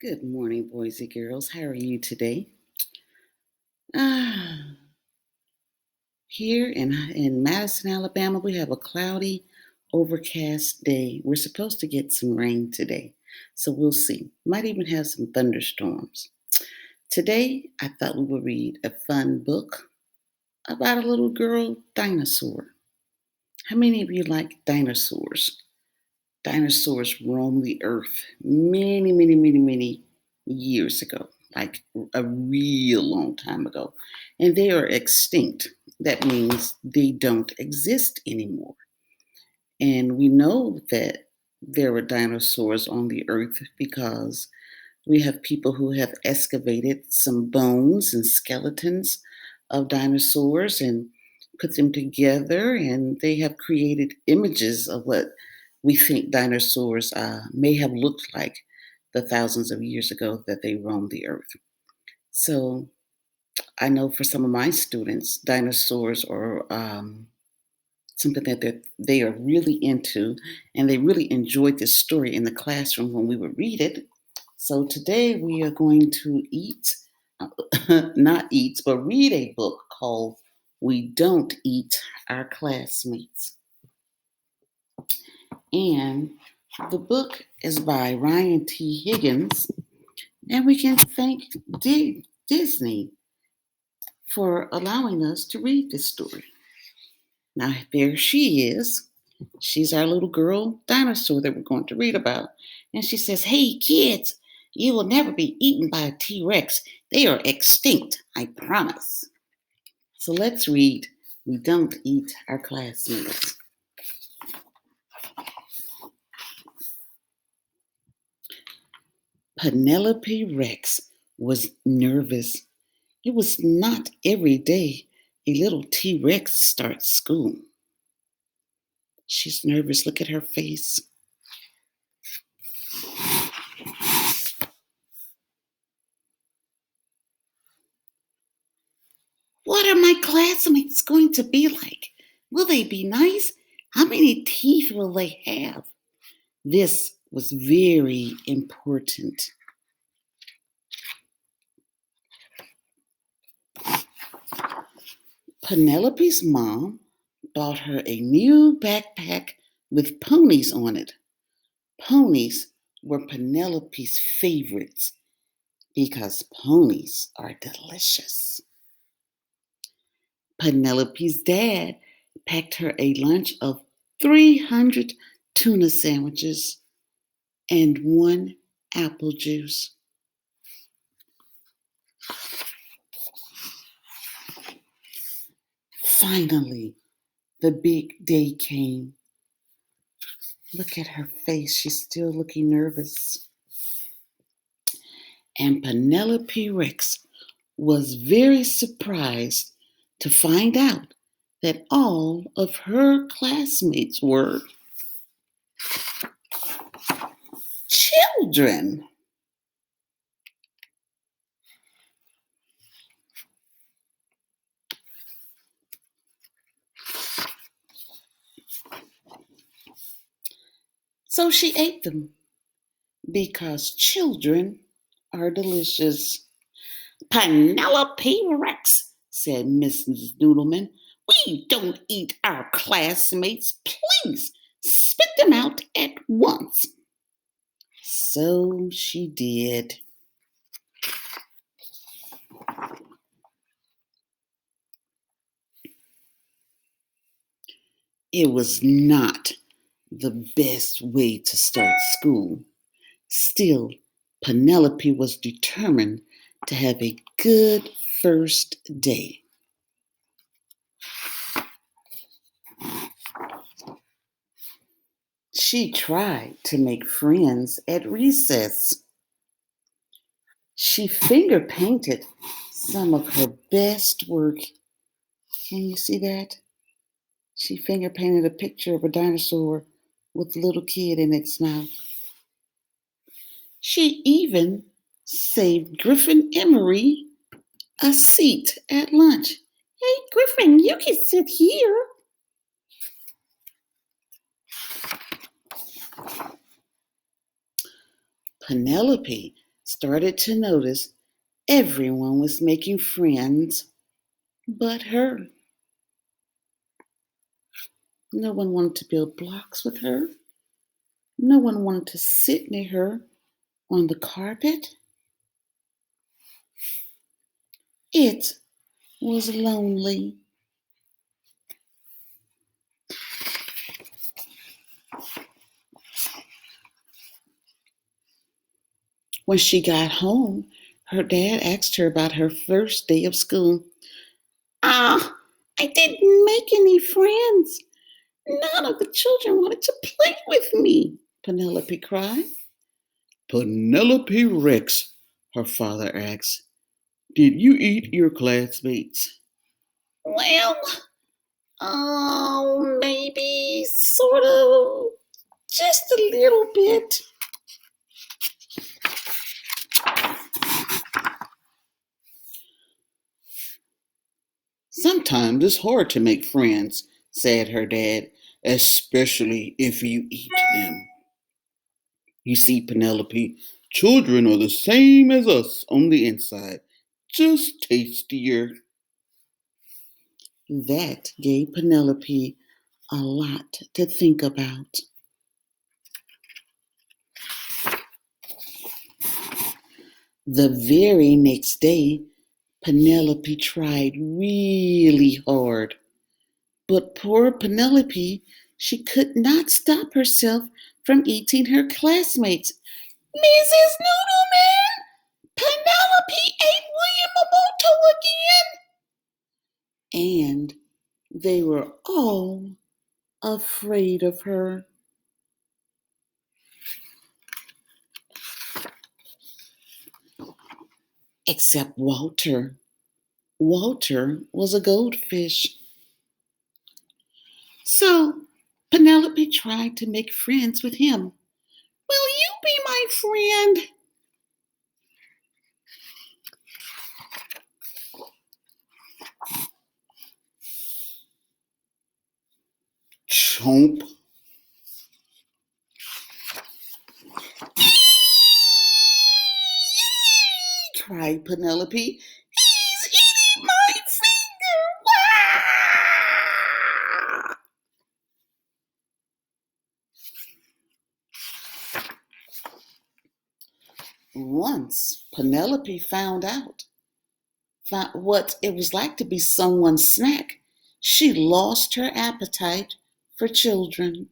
Good morning, boys and girls. How are you today? Ah, here in Madison, Alabama, we have a cloudy, overcast day. We're supposed to get some rain today, so we'll see. Might even have some thunderstorms. Today, I thought we would read a fun book about a little girl dinosaur. How many of you like dinosaurs? Dinosaurs roamed the earth many years ago, like a real long time ago. And they are extinct. That means they don't exist anymore. And we know that there were dinosaurs on the earth because we have people who have excavated some bones and skeletons of dinosaurs and put them together, and they have created images of what we think dinosaurs may have looked like the thousands of years ago that they roamed the earth. So I know for some of my students, dinosaurs are something that they are really into, and they really enjoyed this story in the classroom when we would read it. So today we are going to not eat, but read a book called We Don't Eat Our Classmates. And the book is by Ryan T. Higgins, and we can thank Disney for allowing us to read this story. Now, there she is. She's our little girl dinosaur that we're going to read about. And she says, "Hey, kids, you will never be eaten by a T Rex. They are extinct, I promise." So let's read We Don't Eat Our Classmates. Penelope Rex was nervous. It was not every day a little T Rex starts school. She's nervous. Look at her face. What are my classmates going to be like? Will they be nice? How many teeth will they have? This was very important. Penelope's mom bought her a new backpack with ponies on it. Ponies were Penelope's favorites because ponies are delicious. Penelope's dad packed her a lunch of 300 tuna sandwiches and one apple juice. Finally, the big day came. Look at her face. She's still looking nervous. And Penelope Rex was very surprised to find out that all of her classmates were children. So she ate them because children are delicious. "Penelope Rex," said Mrs. Noodleman, "we don't eat our classmates. Please spit them out at once." So she did. It was not the best way to start school. Still, Penelope was determined to have a good first day. She tried to make friends at recess. She finger painted some of her best work. Can you see that? She finger painted a picture of a dinosaur with a little kid in its mouth. She even saved Griffin Emery a seat at lunch. "Hey, Griffin, you can sit here." Penelope started to notice everyone was making friends but her. No one wanted to build blocks with her. No one wanted to sit near her on the carpet. It was lonely. When she got home, her dad asked her about her first day of school. Ah, I didn't make any friends. None of the children wanted to play with me, Penelope cried. Penelope Rex, her father asked, did you eat your classmates? Well, maybe, sort of, just a little bit. Sometimes it's hard to make friends, said her dad, especially if you eat them. You see, Penelope, children are the same as us on the inside, just tastier. That gave Penelope a lot to think about. The very next day, Penelope tried really hard. But poor Penelope, she could not stop herself from eating her classmates. Mrs. Noodleman, Penelope ate William Momoto again. And they were all afraid of her. Except Walter. Walter was a goldfish. So Penelope tried to make friends with him. Will you be my friend? Chomp. Cried Penelope. He's eating my finger! Wah! Once Penelope found out what it was like to be someone's snack, she lost her appetite for children.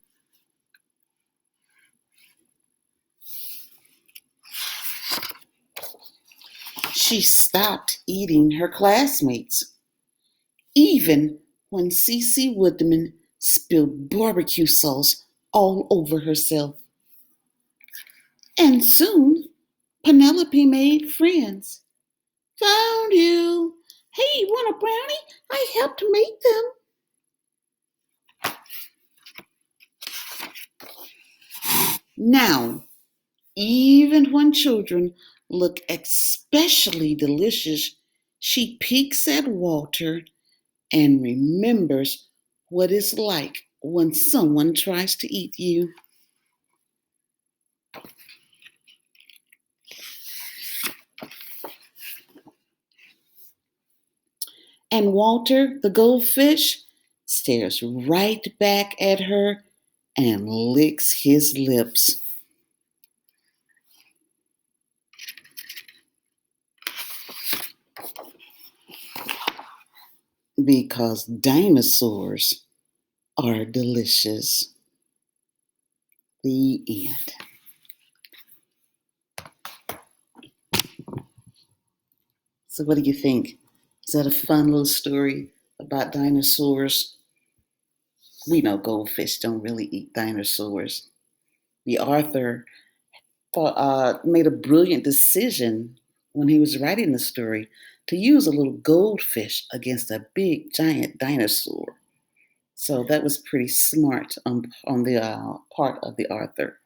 She stopped eating her classmates, even when Cece Woodman spilled barbecue sauce all over herself. And soon, Penelope made friends. Found you. Hey, want a brownie? I helped make them. Now, even when children look especially delicious, she peeks at Walter and remembers what it's like when someone tries to eat you. And Walter, the goldfish, stares right back at her and licks his lips. Because dinosaurs are delicious. The end. So, what do you think? Is that a fun little story about dinosaurs? We know goldfish don't really eat dinosaurs. The author made a brilliant decision when he was writing the story to use a little goldfish against a big giant dinosaur. So that was pretty smart on the part of the author.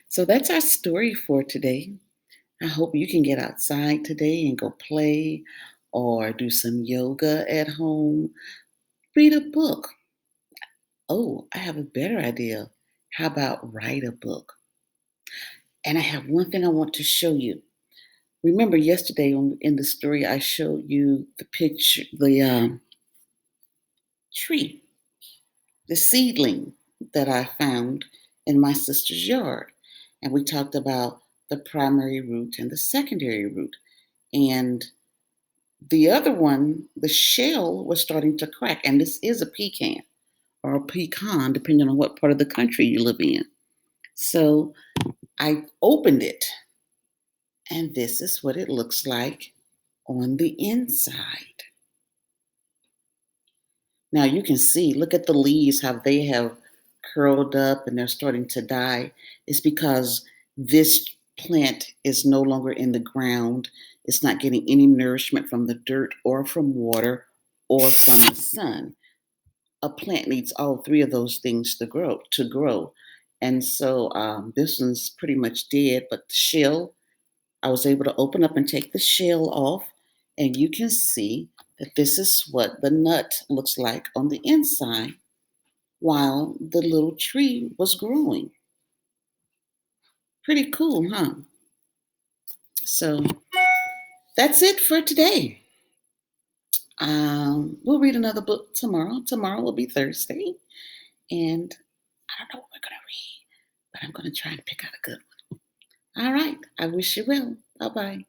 So that's our story for today. I hope you can get outside today and go play or do some yoga at home. Read a book. Oh, I have a better idea. How about write a book? And I have one thing I want to show you. Remember yesterday in the story, I showed you the picture, the tree, the seedling that I found in my sister's yard. And we talked about the primary root and the secondary root. And the other one, the shell was starting to crack. And this is a pecan or a pecan, depending on what part of the country you live in. So I opened it, and this is what it looks like on the inside. Now you can see, look at the leaves, how they have curled up and they're starting to die. It's because this plant is no longer in the ground. It's not getting any nourishment from the dirt or from water or from the sun. A plant needs all three of those things to grow. And so this one's pretty much dead, but the shell, I was able to open up and take the shell off, and you can see that this is what the nut looks like on the inside while the little tree was growing. Pretty cool, huh? So that's it for today. We'll read another book tomorrow. Tomorrow will be Thursday, and I don't know what we're going to read, but I'm going to try and pick out a good one. All right. I wish you well. Bye bye.